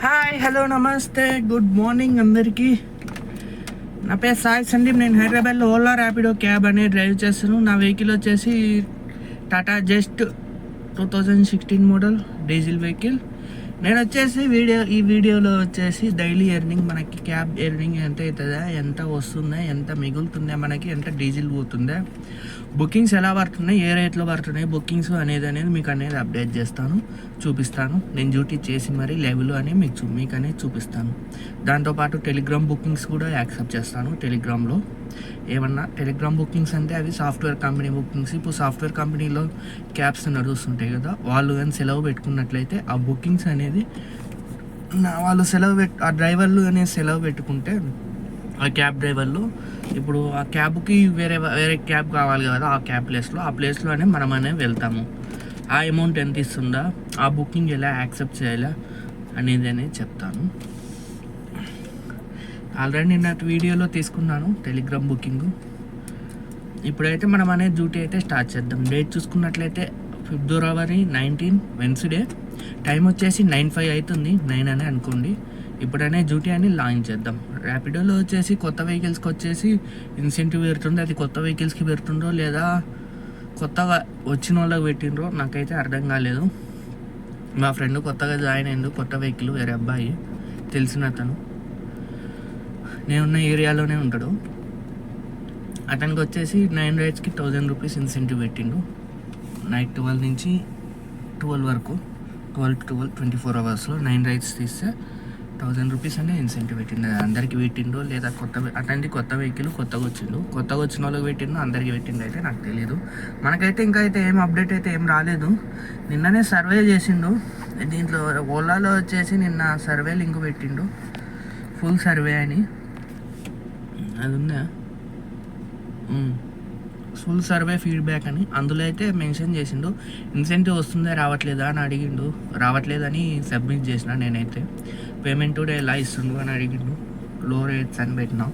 Hi hello నమస్తే good morning అందరికీ. నా పేరు సాయి సందీప్. నేను హైదరాబాద్లో ఓలా ర్యాపిడో క్యాబ్ అనేది డ్రైవ్ చేస్తాను. నా వెహికల్ వచ్చేసి Tata just 2016 model diesel vehicle. నేను వచ్చేసి ఈ వీడియోలో వచ్చేసి డైలీ ఎర్నింగ్, మనకి క్యాబ్ ఎర్నింగ్ ఎంత అవుతుందా, ఎంత వస్తుందా, ఎంత మిగులుతుందా, మనకి ఎంత డీజిల్ పోతుందా, బుకింగ్స్ ఎలా పడుతున్నాయి, ఏ రేట్లో పడుతున్నాయి బుకింగ్స్ అనేది మీకు అనేది అప్డేట్ చేస్తాను, చూపిస్తాను. నేను డ్యూటీ చేసి మరీ లెవెల్ అని మీకు అనేది చూపిస్తాను. దాంతోపాటు టెలిగ్రామ్ బుకింగ్స్ కూడా యాక్సెప్ట్ చేస్తాను. టెలిగ్రామ్లో ఏమన్నా టెలిగ్రామ్ బుకింగ్స్ అంటే అవి సాఫ్ట్వేర్ కంపెనీ బుకింగ్స్. ఇప్పుడు సాఫ్ట్వేర్ కంపెనీలో క్యాబ్స్ నడుస్తుంటాయి కదా, వాళ్ళు కానీ సెలవు పెట్టుకున్నట్లయితే ఆ బుకింగ్స్ అనేది వాళ్ళు ఆ డ్రైవర్లు అనేది సెలవు పెట్టుకుంటే ఆ క్యాబ్ డ్రైవర్లు ఇప్పుడు ఆ క్యాబ్కి వేరే క్యాబ్ కావాలి కదా, ఆ క్యాబ్ ప్లేస్లోనే మనం అనేది వెళ్తాము. ఆ అమౌంట్ ఎంత ఇస్తుందా, ఆ బుకింగ్ ఎలా యాక్సెప్ట్ చేయాలా అనేది చెప్తాను. ఆల్రెడీ నిన్న వీడియోలో తీసుకున్నాను టెలిగ్రామ్ బుకింగ్. ఇప్పుడైతే మనం అనేది డ్యూటీ అయితే స్టార్ట్ చేద్దాం. డేట్ చూసుకున్నట్లయితే ఫిబ్రవరి 19 వెన్స్డే. టైం వచ్చేసి 9:05 అవుతుంది, 9 అని అనుకోండి. ఇప్పుడనే డ్యూటీ అని లాంచ్ చేద్దాం. ర్యాపిడోలో వచ్చేసి కొత్త వెహికల్స్కి వచ్చేసి ఇన్సెంటివ్ పెడుతుండే, అది కొత్త వెహికల్స్కి పెడుతుండ్రో లేదా కొత్తగా వచ్చిన వాళ్ళకి పెట్టిండ్రో నాకైతే అర్థం కాలేదు. మా ఫ్రెండ్ కొత్తగా జాయిన్ అయిండు, కొత్త వెహికల్, వేరే అబ్బాయి తెలిసిన అతను, నేనున్న ఏరియాలోనే ఉంటాడు. అతనికి వచ్చేసి 9 రైడ్స్కి 1000 రూపీస్ ఇన్సెంటివ్ పెట్టిండు. నైట్ 12 నుంచి 12 వరకు, 12 to 12 24 అవర్స్లో 9 రైడ్స్ తీస్తే 1000 రూపీస్ అనే ఇన్సెంటివ్ పెట్టిండు. అందరికి పెట్టిండో లేదా అతనికి కొత్త వెహికల్ కొత్తగా వచ్చిన వాళ్ళకి పెట్టిండో అందరికి పెట్టిండో అయితే నాకు తెలియదు. మనకైతే ఇంకా అయితే ఏం అప్డేట్ అయితే ఏం రాలేదు. నిన్ననే సర్వే చేసిండు దీంట్లో. ఓలాలో వచ్చేసి నిన్న సర్వే లింక్ పెట్టిండు, ఫుల్ సర్వే అని. అది ఉందా, ఫుల్ సర్వే ఫీడ్బ్యాక్ అని అందులో అయితే మెన్షన్ చేసిండు. ఇన్సెంటివ్ వస్తుందా రావట్లేదా అని అడిగిండు. రావట్లేదని సబ్మిట్ చేసిన. నేనైతే పేమెంట్ కూడా ఎలా ఇస్తుండు అని అడిగిండు. లో రేట్స్ అని పెట్టినా.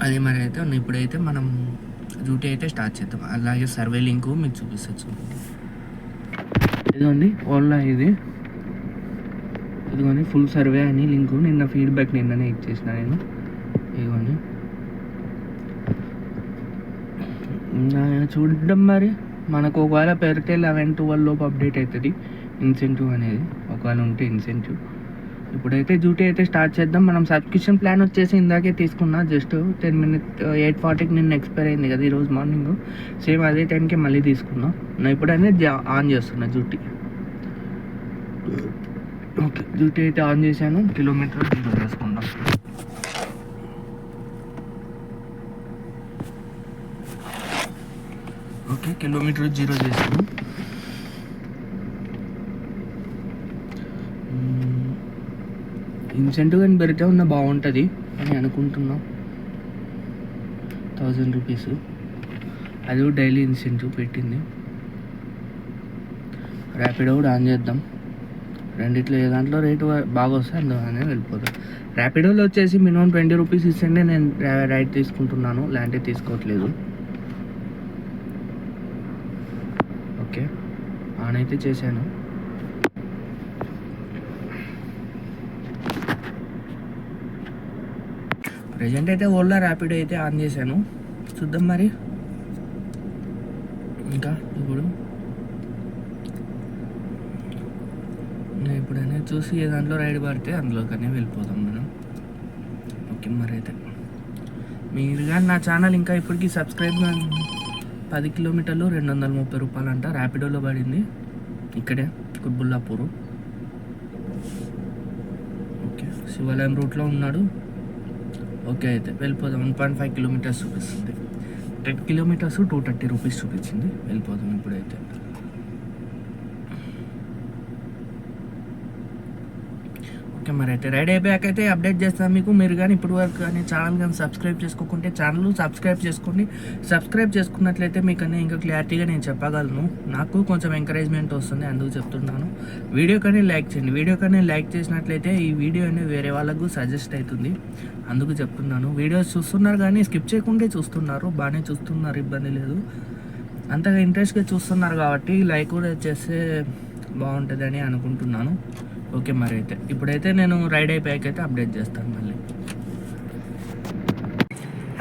అది మరి అయితే ఇప్పుడైతే మనం డ్యూటీ అయితే స్టార్ట్ చేద్దాం. అలాగే సర్వే లింక్ మీకు చూపిస్తచ్చు. ఇదిగోండి ఓలా, ఇదిగోండి ఫుల్ సర్వే అని లింకు. నిన్న ఫీడ్బ్యాక్ నిన్ననే ఇచ్చేసిన నేను. ఇదిగోండి చూడడం. మరి మనకు ఒకవేళ పెడితే 11-12 లోపు అప్డేట్ అవుతుంది ఇన్సెంటివ్ అనేది, ఒకవేళ ఉంటే ఇన్సెంటివ్. ఇప్పుడైతే డ్యూటీ అయితే స్టార్ట్ చేద్దాం. మనం సబ్స్క్రిప్షన్ ప్లాన్ వచ్చేసి ఇందాకే తీసుకున్నా, జస్ట్ 10 minutes 8:40కి నిన్న ఎక్స్పైర్ అయింది కదా ఈరోజు మార్నింగ్. సేమ్ అదే టైంకి మళ్ళీ తీసుకున్నా. నేను ఇప్పుడైనా ఆన్ చేస్తున్నా డ్యూటీ. ఓకే, డ్యూటీ అయితే ఆన్ చేశాను. కిలోమీటర్ జీరో చేసుకుందాం. ఓకే, కిలోమీటర్ 0 చేసాను. ఇన్సెంటివ్ అని పెడితే బాగుంటుంది అని అనుకుంటున్నాం. 1000 రూపీస్ అది డైలీ ఇన్సెంటివ్ పెట్టింది. ర్యాపిడో కూడా ఆన్ చేద్దాం. రెండిట్లో ఏ దాంట్లో రేటు బాగా వస్తే అందులోనే వెళ్ళిపోతాం. ర్యాపిడోలో వచ్చేసి మినిమం 20 రూపీస్ ఇస్తేనే నేను రైడ్ తీసుకుంటున్నాను, లేదంటే తీసుకోవట్లేదు. ఓకే, ఆన్ అయితే చేశాను. ప్రజెంట్ అయితే ఓలా ర్యాపిడో అయితే ఆన్ చేశాను. చూద్దాం మరి. ఇంకా ఇప్పుడైనా చూసి ఏ దాంట్లో రైడ్ పడితే అందులోకనే వెళ్ళిపోతాం మనం. ఓకే, మరి అయితే మీరు కానీ నా ఛానల్ ఇంకా ఇప్పటికీ సబ్స్క్రైబ్ 10 కిలోమీటర్లు 230 రూపాయలు అంట. ర్యాపిడోలో పడింది, ఇక్కడే కుత్బుల్లాపూర్. ఓకే, శివాలయం రూట్లో ఉన్నాడు. ఓకే, అయితే వెళ్ళిపోదాం. 1.5 కిలోమీటర్స్ చూపిస్తుంది. 10 కిలోమీటర్స్ 230 రూపీస్ చూపించింది. వెళ్ళిపోదాం ఇప్పుడైతే. ఓకే, మరి అయితే రైడ్ అయిపోయాక అయితే అప్డేట్ చేస్తాను మీకు. మీరు కానీ ఇప్పుడు వరకు కానీ ఛానల్ కానీ సబ్స్క్రైబ్ చేసుకోకుంటే ఛానల్ సబ్స్క్రైబ్ చేసుకోండి. సబ్స్క్రైబ్ చేసుకున్నట్లయితే మీకు అన్నీ ఇంకా క్లారిటీగా నేను చెప్పగలను. నాకు కొంచెం ఎంకరేజ్మెంట్ వస్తుంది, అందుకు చెప్తున్నాను. వీడియో కానీ లైక్ చేయండి. వీడియో కానీ లైక్ చేసినట్లయితే ఈ వీడియో అనేది వేరే వాళ్ళకు సజెస్ట్ అవుతుంది, అందుకు చెప్తున్నాను. వీడియోస్ చూస్తున్నారు కానీ స్కిప్ చేయకుండా చూస్తున్నారు, బాగానే చూస్తున్నారు, ఇబ్బంది లేదు. అంతగా ఇంట్రెస్ట్గా చూస్తున్నారు కాబట్టి లైక్ కూడా చేస్తే బాగుంటుందని అనుకుంటున్నాను. ఓకే మరి అయితే ఇప్పుడైతే నేను రైడ్ అయిపోయాకైతే అప్డేట్ చేస్తాను మళ్ళీ.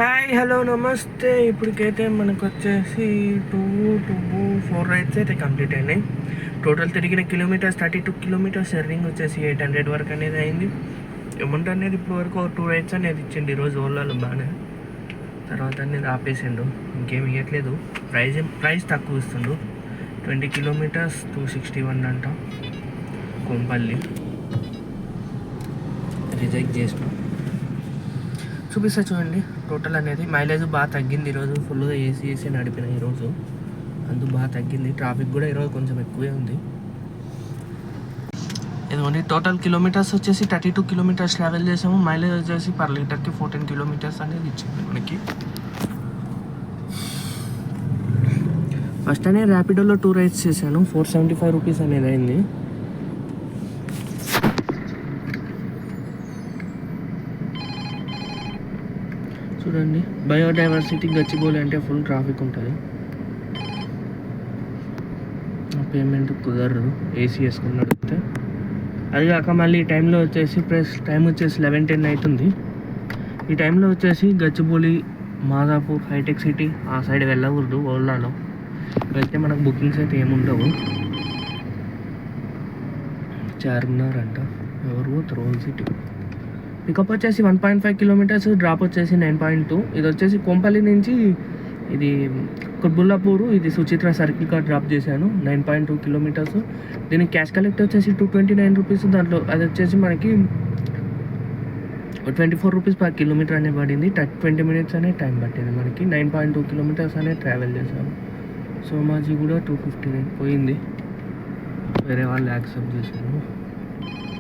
హాయ్ హలో నమస్తే. ఇప్పటికైతే మనకు వచ్చేసి 4 రైడ్స్ అయితే కంప్లీట్ అయినాయి. టోటల్ తిరిగిన కిలోమీటర్స్ 32 కిలోమీటర్స్. ఎర్నింగ్ వచ్చేసి 800 వరకు అనేది అయింది. అమౌంట్ అనేది ఇప్పుడు వరకు 2 రైడ్స్ అనేది ఇచ్చిండు ఈరోజు ఓలాలో బాగానే. తర్వాత అనేది ఆపేసిండు, ఇంకేం ఇవ్వట్లేదు. ప్రైస్ తక్కువ ఇస్తుండు. 20 కిలోమీటర్స్ 261 అంట. కొంపల్లి రిజెక్ట్ చేసిన. చూపిస్తా చూడండి. టోటల్ అనేది మైలేజ్ బాగా తగ్గింది ఈరోజు. ఫుల్గా ఏసీ నడిపిన ఈరోజు, అందుకు బాగా తగ్గింది. ట్రాఫిక్ కూడా ఈరోజు కొంచెం ఎక్కువే ఉంది. ఇదిగోండి టోటల్ కిలోమీటర్స్ వచ్చేసి 32 కిలోమీటర్స్ ట్రావెల్ చేసాము. మైలేజ్ వచ్చేసి పర్ లీటర్కి 14 కిలోమీటర్స్ అనేది ఇచ్చింది మనకి. ఫస్ట్ అనేది ర్యాపిడోలో 2 రైడ్స్ చేశాను. 475 రూపీస్ అనేది అయింది. చూడండి, బయోడైవర్సిటీ గచ్చిబౌలి అంటే ఫుల్ ట్రాఫిక్ ఉంటుంది. పేమెంట్ కుదరదు ఏసీ వేసుకుని నడిపితే. అది కాక మళ్ళీ ఈ టైంలో వచ్చేసి టైం వచ్చేసి 11:10 అవుతుంది. ఈ టైంలో వచ్చేసి గచ్చిబౌలి, మాదాపూర్, హైటెక్ సిటీ ఆ సైడ్ వెళ్ళకూడదు. ఓలాలో వెళ్తే మనకు బుకింగ్స్ అయితే ఏముండవు. చార్మినార్ అంట, ఎవరు పోతారు? Old city. పికప్ వచ్చేసి 1.5 కిలోమీటర్స్, డ్రాప్ వచ్చేసి 9.2. ఇది వచ్చేసి కొంపల్లి నుంచి ఇది కుత్బుల్లాపూర్, ఇది సుచిత్ర సర్కిల్ కార్ డ్రాప్ చేశాను. 9.2 కిలోమీటర్స్. దీనికి క్యాష్ కలెక్ట్ వచ్చేసి 229 రూపీస్. దాంట్లో అది వచ్చేసి మనకి 24 రూపీస్ పర్ కిలోమీటర్ అనేది పడింది. 20 మినిట్స్ అనే టైం పట్టింది మనకి. 9.2 కిలోమీటర్స్ అనేది ట్రావెల్ చేశాను. సోమాజీ కూడా 259 పోయింది, వేరే వాళ్ళు యాక్సెప్ట్ చేశాను.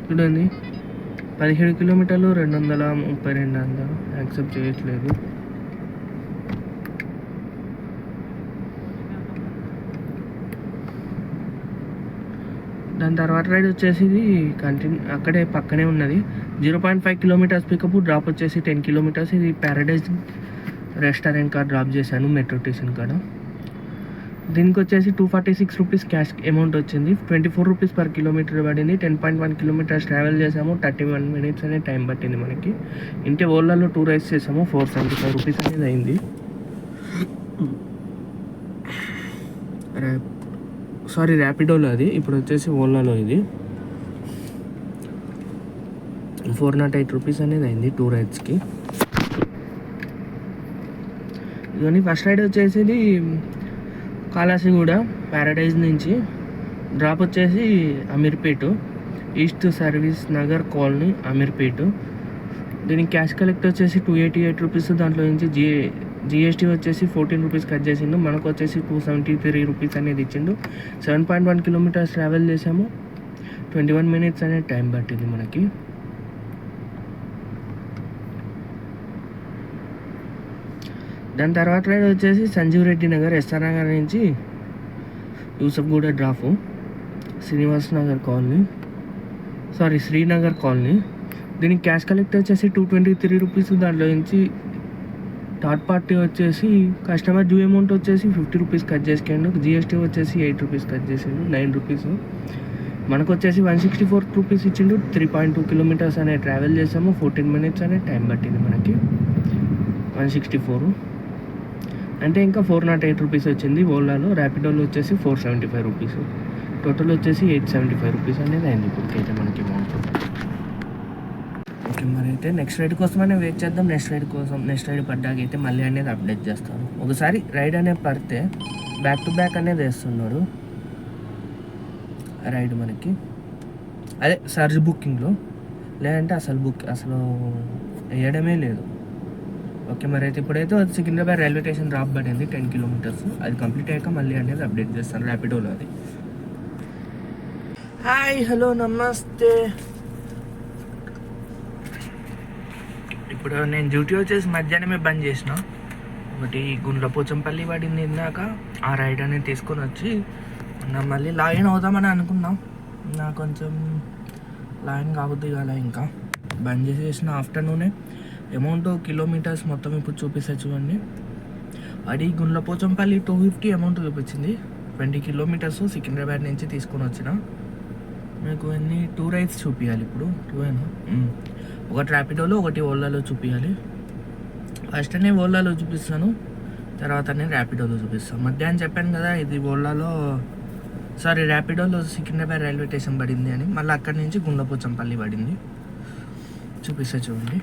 చూడండి, 17 కిలోమీటర్లు 232 అంత యాక్సెప్ట్ చేయట్లేదు. దాని తర్వాత రైడ్ వచ్చేసి కంటిన్యూ అక్కడే పక్కనే ఉన్నది. 0.5 కిలోమీటర్స్ పికప్, డ్రాప్ వచ్చేసి 10 కిలోమీటర్స్. ఇది ప్యారడైజ్ రెస్టారెంట్ కార్ డ్రాప్ చేశాను మెట్రో స్టేషన్ కాడ. దీనికి వచ్చేసి 246 రూపీస్ క్యాష్ అమౌంట్ వచ్చింది. 24 రూపీస్ పర్ కిలోమీటర్ పడింది. 10.1 కిలోమీటర్స్ ట్రావెల్ చేసాము. 31 మినిట్స్ అనే టైం పట్టింది మనకి. ఇంటే ఓలాలో 2 రైడ్స్ చేసాము. 475 రూపీస్ అనేది అయింది. ర్యాపిడోలో అది, ఇప్పుడు వచ్చేసి ఓలాలో ఇది 408 రూపీస్ అనేది అయింది 2 రైడ్స్కి. ఇవన్నీ ఫస్ట్ రైడ్ వచ్చేసి కాలాసిగూడ ప్యారడైజ్ నుంచి, డ్రాప్ వచ్చేసి Ameerpet, east service Nagar colony Ameerpet. దీనికి క్యాష్ కలెక్ట్ వచ్చేసి 288 రూపీస్. దాంట్లో నుంచి జిఎస్టీ వచ్చేసి 14 రూపీస్ కట్ చేసిండు. మనకు వచ్చేసి 273 రూపీస్ అనేది ఇచ్చిండు. 7.1 కిలోమీటర్స్ ట్రావెల్ చేసాము. 21 మినిట్స్ అనేది టైం పట్టింది మనకి. దాని తర్వాత రైడ్ వచ్చేసి సంజీవ్ రెడ్డి నగర్, ఎస్ఆర్ నగర్ నుంచి యూసఫ్గూడ డ్రాపు, శ్రీనగర్ కాలనీ. దీనికి క్యాష్ కలెక్ట్ వచ్చేసి 223 రూపీస్. దాంట్లో నుంచి థర్డ్ పార్టీ వచ్చేసి కస్టమర్ డ్యూ అమౌంట్ వచ్చేసి 50 రూపీస్ కట్ చేసుకుండు. జిఎస్టీ వచ్చేసి 8 రూపీస్ కట్ చేసిండు, 9 రూపీస్. మనకు వచ్చేసి 164 రూపీస్ ఇచ్చిండు. 3.2 కిలోమీటర్స్ అనేది ట్రావెల్ చేసాము. 14 మినిట్స్ అనేది టైం పట్టింది మనకి. 164 అంటే ఇంకా 408 రూపీస్ వచ్చింది ఓలాలో. ర్యాపిడోలో వచ్చేసి 475 రూపీస్. టోటల్ వచ్చేసి 875 రూపీస్ అనేది అయింది ఇప్పటికైతే మనకి అమౌంట్. ఓకే మరి అయితే నెక్స్ట్ రైడ్ కోసమనే వెయిట్ చేద్దాం. నెక్స్ట్ రైడ్ పడ్డాకైతే మళ్ళీ అనేది అప్డేట్ చేస్తాను. ఒకసారి రైడ్ అనేది పడితే బ్యాక్ టు బ్యాక్ అనేది వేస్తున్నాడు రైడ్ మనకి. అదే సర్జ్ బుకింగ్లో, లేదంటే అసలు వేయడమే లేదు. ఓకే మరి అయితే ఇప్పుడైతే సికింద్రాబాద్ రైల్వే స్టేషన్ డ్రాప్ పడింది 10 కిలోమీటర్స్. అది కంప్లీట్ అయ్యాక మళ్ళీ అనేది అప్డేట్ చేస్తాను ర్యాపిడోలో అది. హాయ్ హలో నమస్తే. ఇప్పుడు నేను డ్యూటీ వచ్చేసి మధ్యాహ్నమే బంద్ చేసిన. ఒకటి గుండ్లపోచంపల్లి పడింది ఇందాక, ఆ రైడ్ అనేది తీసుకొని వచ్చి మళ్ళీ లాగిన్ అవుదామని అనుకున్నాం. నాకు కొంచెం లాగిన్ కావద్దు కాల, ఇంకా బంద్ చేసేసిన ఆఫ్టర్నూనే. అమౌంట్ కిలోమీటర్స్ మొత్తం ఇప్పుడు చూపిస్తా చూడండి. అది గుండ్లపోచంపల్లి 250 అమౌంట్ చూపించింది. 20 కిలోమీటర్స్ సికింద్రాబాద్ నుంచి తీసుకొని వచ్చిన. మీకు ఎన్ని 2 రైడ్స్ చూపించాలి ఇప్పుడు 2 అయినా ఒకటి ర్యాపిడోలో ఒకటి ఓలాలో చూపించాలి. ఫస్ట్ నేను ఓలాలో చూపిస్తాను, తర్వాత నేను ర్యాపిడోలో చూపిస్తాను. మధ్యాహ్నం చెప్పాను కదా ఇది ఓలాలో ర్యాపిడోలో సికింద్రాబాద్ రైల్వే స్టేషన్ పడింది అని, మళ్ళీ అక్కడి నుంచి గుండపోచంపల్లి పడింది. చూపిస్తా చూడండి.